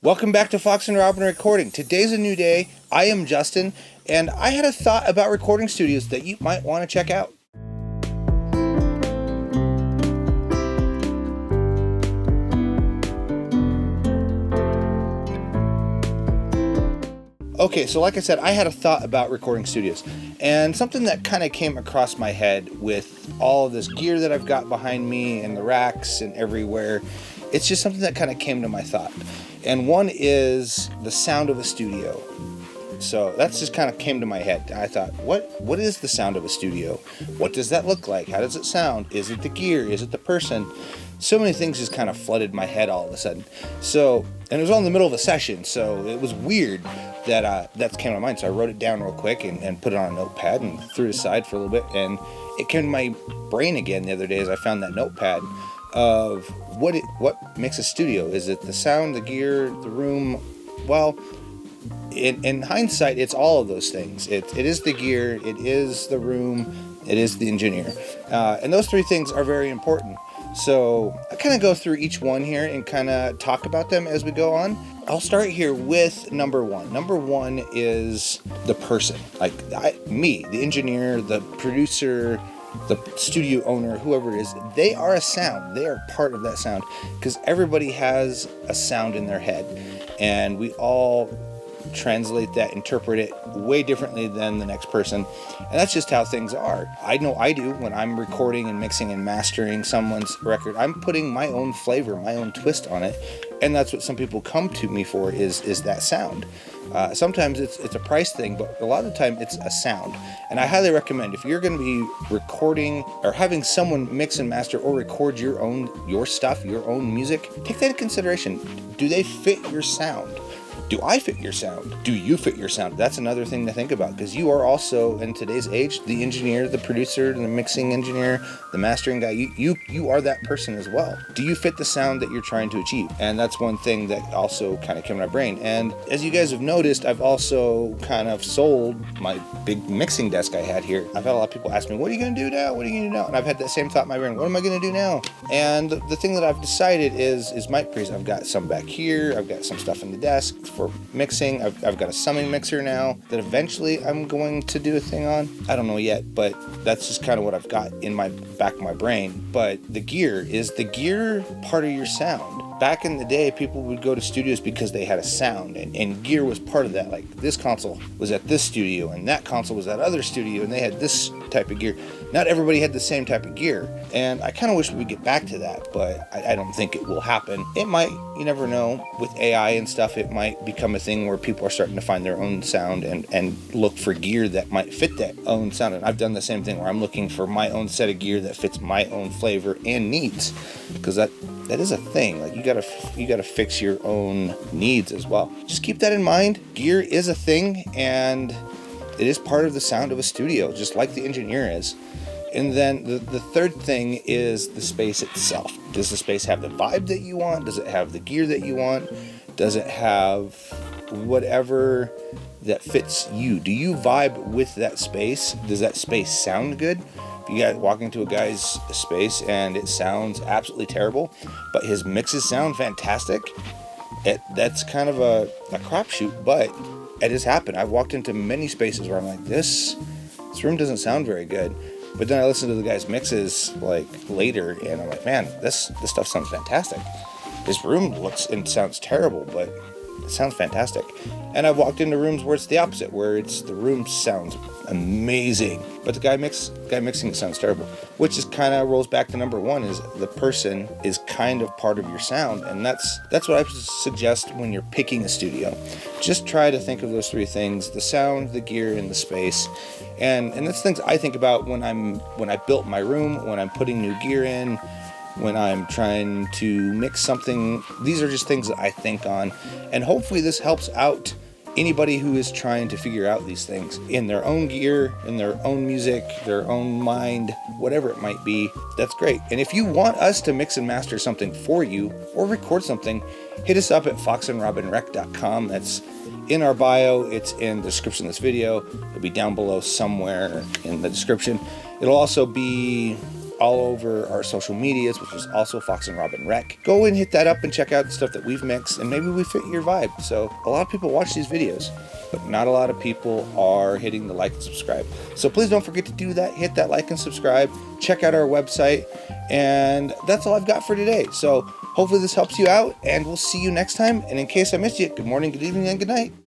Welcome back to Fox and Robyn Recording. Today's a new day. I am Justin, and I had a thought about recording studios that you might want to check out. Okay, so like I said, I had a thought about recording studios, and something that kind of came across my head with all of this gear that I've got behind me and the racks and everywhere. It's just something that kind of came to my thought. And one is the sound of a studio. So that's just kind of came to my head. I thought, what is the sound of a studio? What does that look like? How does it sound? Is it the gear? Is it the person? So many things just kind of flooded my head all of a sudden. So, and it was all in the middle of a session, so it was weird that came to mind. So I wrote it down real quick and put it on a notepad and threw it aside for a little bit. And it came to my brain again the other day as I found that notepad of what makes a studio. Is it the sound, the gear, the room? Well, in hindsight, it's all of those things. It is the gear, it is the room, it is the engineer. And those three things are very important. So I kind of go through each one here and kind of talk about them as we go on. I'll start here with number one. Number one is the person. Like me, the engineer, the producer, the studio owner, whoever it is, they are a sound. They are part of that sound because everybody has a sound in their head, and we all translate that, interpret it way differently than the next person, and that's just how things are. I know I do when I'm recording and mixing and mastering someone's record. I'm putting my own flavor, my own twist on it, and that's what some people come to me for is that sound. Sometimes it's a price thing, but a lot of the time it's a sound. And I highly recommend, if you're going to be recording or having someone mix and master or record your stuff, your own music, take that into consideration. Do they fit your sound? Do I fit your sound? Do you fit your sound? That's another thing to think about, because you are also, in today's age, the engineer, the producer, the mixing engineer, the mastering guy. You are that person as well. Do you fit the sound that you're trying to achieve? And that's one thing that also kind of came to my brain. And as you guys have noticed, I've also kind of sold my big mixing desk I had here. I've had a lot of people ask me, what are you going to do now? What are you going to do now? And I've had that same thought in my brain. What am I going to do now? And the thing that I've decided is mic pre's. I've got some back here. I've got some stuff in the desk for mixing. I've got a summing mixer now that eventually I'm going to do a thing on. I don't know yet, but that's just kind of what I've got in my back of my brain. But the gear part of your sound. Back in the day, people would go to studios because they had a sound, and gear was part of that. Like, this console was at this studio, and that console was at other studio, and they had this type of gear. Not everybody had the same type of gear, and I kind of wish we would get back to that, but I don't think it will happen. It might, you never know. With AI and stuff, it might become a thing where people are starting to find their own sound and look for gear that might fit that own sound. And I've done the same thing where I'm looking for my own set of gear that fits my own flavor and needs, because that is a thing. Like, you gotta fix your own needs as well. Just keep that in mind. Gear is a thing, and it is part of the sound of a studio, just like the engineer is. And then the third thing is the space itself. Does the space have the vibe that you want? Does it have the gear that you want? Does it have whatever that fits you? Do you vibe with that space? Does that space sound good? If you guys walk into a guy's space and it sounds absolutely terrible, but his mixes sound fantastic, that's kind of a crapshoot, but it has happened. I've walked into many spaces where I'm like, this room doesn't sound very good. But then I listen to the guy's mixes like later, and I'm like, man, this stuff sounds fantastic. This room looks and sounds terrible, but it sounds fantastic. And I've walked into rooms where it's the opposite, where the room sounds amazing, but the guy mixing it sounds terrible. Which is kind of rolls back to number one, is the person is kind of part of your sound, and that's what I suggest when you're picking a studio. Just try to think of those three things: the sound, the gear, and the space. And that's things I think about when I built my room, when I'm putting new gear in, when I'm trying to mix something. These are just things that I think on, and hopefully this helps out anybody who is trying to figure out these things in their own gear, in their own music, their own mind, whatever it might be. That's great. And if you want us to mix and master something for you or record something, hit us up at foxandrobynrec.com. That's in our bio. It's in the description of this video. It'll be down below somewhere in the description. It'll also be all over our social medias, which is also Fox and Robyn Rec. Go and hit that up and check out the stuff that we've mixed, and maybe we fit your vibe. So a lot of people watch these videos, but not a lot of people are hitting the like and subscribe. So please don't forget to do that. Hit that like and subscribe. Check out our website. And that's all I've got for today. So hopefully this helps you out, and we'll see you next time. And in case I missed you, good morning, good evening, and good night.